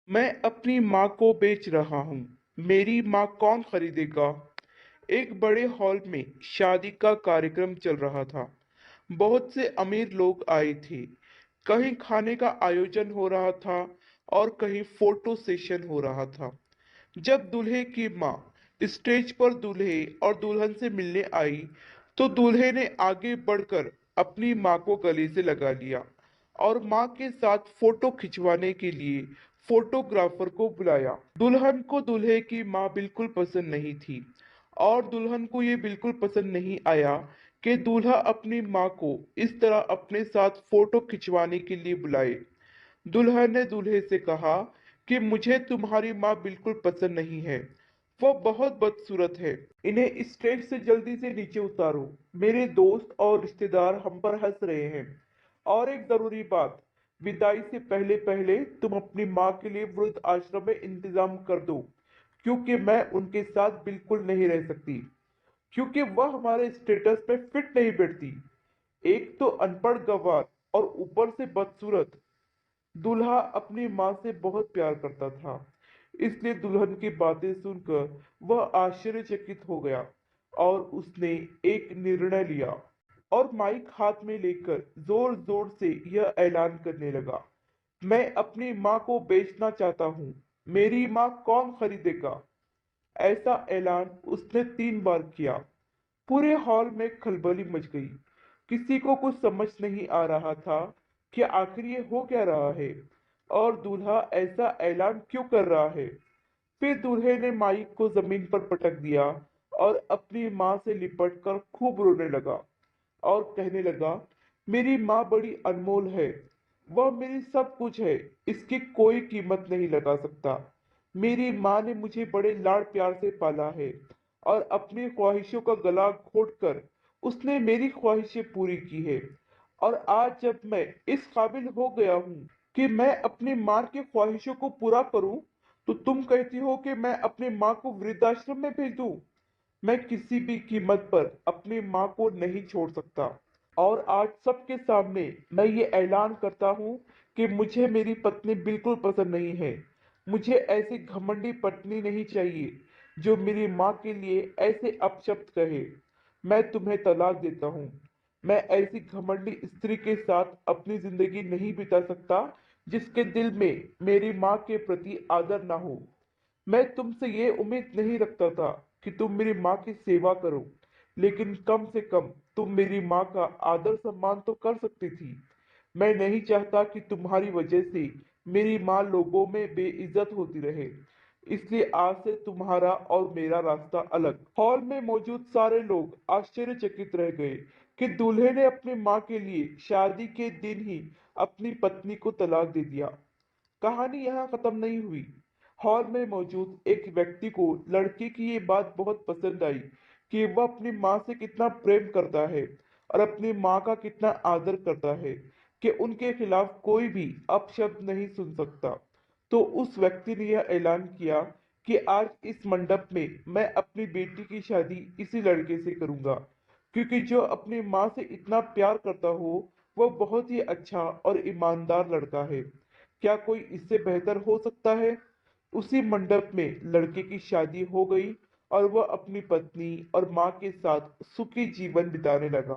मैं अपनी माँ को बेच रहा हूँ। मेरी माँ कौन खरीदेगा? एक बड़े हॉल में शादी का कार्यक्रम चल रहा था। बहुत से अमीर लोग आए थे। कहीं खाने का आयोजन हो रहा था और कहीं फोटो सेशन हो रहा था। जब दूल्हे की माँ स्टेज पर दूल्हे और दुल्हन से मिलने आई, तो दूल्हे ने आगे बढ़कर अपनी माँ को गले से लगा लिया और माँ के साथ फोटो खिंचवाने के लिए फोटोग्राफर को बुलाया। दुल्हन को दूल्हे की माँ बिल्कुल पसंद नहीं थी और दुल्हन को ये बिल्कुल पसंद नहीं आया कि दूल्हा अपनी माँ को इस तरह अपने साथ फोटो खिंचवाने के लिए बुलाए। दुल्हन ने दूल्हे से कहा कि मुझे तुम्हारी माँ बिल्कुल पसंद नहीं है। वह बहुत बदसूरत है। इन्हें स्टेज से जल्दी से नीचे उतारो। मेरे दोस्त और रिश्तेदार हम पर हंस रहे हैं। और एक जरूरी बात, विदाई से पहले पहले तुम अपनी माँ के लिए वृद्ध आश्रम में इंतजाम कर दो, क्योंकि मैं उनके साथ बिल्कुल नहीं रह सकती, क्योंकि वह हमारे स्टेटस पे फिट नहीं बैठती। एक तो अनपढ़ गंवार और ऊपर से बदसूरत। दूल्हा अपनी माँ से बहुत प्यार करता था, इसलिए दुल्हन की बातें सुनकर वह आश्चर्यचकित हो गया और उसने एक निर्णय लिया और माइक हाथ में लेकर जोर जोर से यह ऐलान करने लगा, मैं अपनी माँ को बेचना चाहता हूँ। मेरी माँ कौन खरीदेगा? ऐसा ऐलान उसने 3 बार किया। पूरे हॉल में खलबली मच गई। किसी को कुछ समझ नहीं आ रहा था कि आखिर ये हो क्या रहा है और दूल्हा ऐसा ऐलान क्यों कर रहा है। फिर दूल्हे ने माइक को जमीन पर पटक दिया और अपनी माँ से लिपट कर खूब रोने लगा और कहने लगा, मेरी माँ बड़ी अनमोल है। वह मेरी सब कुछ है। इसकी कोई कीमत नहीं लगा सकता। मेरी माँ ने मुझे बड़े लाड़ प्यार से पाला है और अपनी ख्वाहिशों का गला घोटकर उसने मेरी ख्वाहिशें पूरी की है। और आज जब मैं इस काबिल हो गया हूँ कि मैं अपनी माँ की ख्वाहिशों को पूरा करूँ, तो तुम कहती हो कि मैं अपनी माँ को वृद्धाश्रम में भेज दूँ। मैं किसी भी कीमत पर अपनी माँ को नहीं छोड़ सकता। और आज सबके सामने मैं ये ऐलान करता हूँ कि मुझे मेरी पत्नी बिल्कुल पसंद नहीं है। मुझे ऐसी घमंडी पत्नी नहीं चाहिए जो मेरी माँ के लिए ऐसे अपशब्द कहे। मैं तुम्हें तलाक देता हूँ। मैं ऐसी घमंडी स्त्री के साथ अपनी जिंदगी नहीं बिता सकता जिसके दिल में मेरी माँ के प्रति आदर ना हो। मैं तुमसे ये उम्मीद नहीं रखता था कि तुम मेरी माँ की सेवा करो, लेकिन कम से कम तुम मेरी माँ का आदर सम्मान तो कर सकती थी। मैं नहीं चाहता कि तुम्हारी वजह से मेरी माँ लोगों में बेइज्जत होती रहे। इसलिए आज से तुम्हारा और मेरा रास्ता अलग। हॉल में मौजूद सारे लोग आश्चर्यचकित रह गए कि दूल्हे ने अपनी माँ के लिए शादी के दिन ही अपनी पत्नी को तलाक दे दिया। कहानी यहाँ खत्म नहीं हुई। हॉल में मौजूद एक व्यक्ति को लड़के की ये बात बहुत पसंद आई कि वह अपनी माँ से कितना प्रेम करता है और अपनी माँ का कितना आदर करता है कि उनके खिलाफ कोई भी अपशब्द नहीं सुन सकता। तो उस व्यक्ति ने यह ऐलान किया कि आज इस मंडप में मैं अपनी बेटी की शादी इसी लड़के से करूंगा, क्योंकि जो अपनी माँ से इतना प्यार करता हो वह बहुत ही अच्छा और ईमानदार लड़का है। क्या कोई इससे बेहतर हो सकता है? उसी मंडप में लड़के की शादी हो गई और वह अपनी पत्नी और माँ के साथ सुखी जीवन बिताने लगा।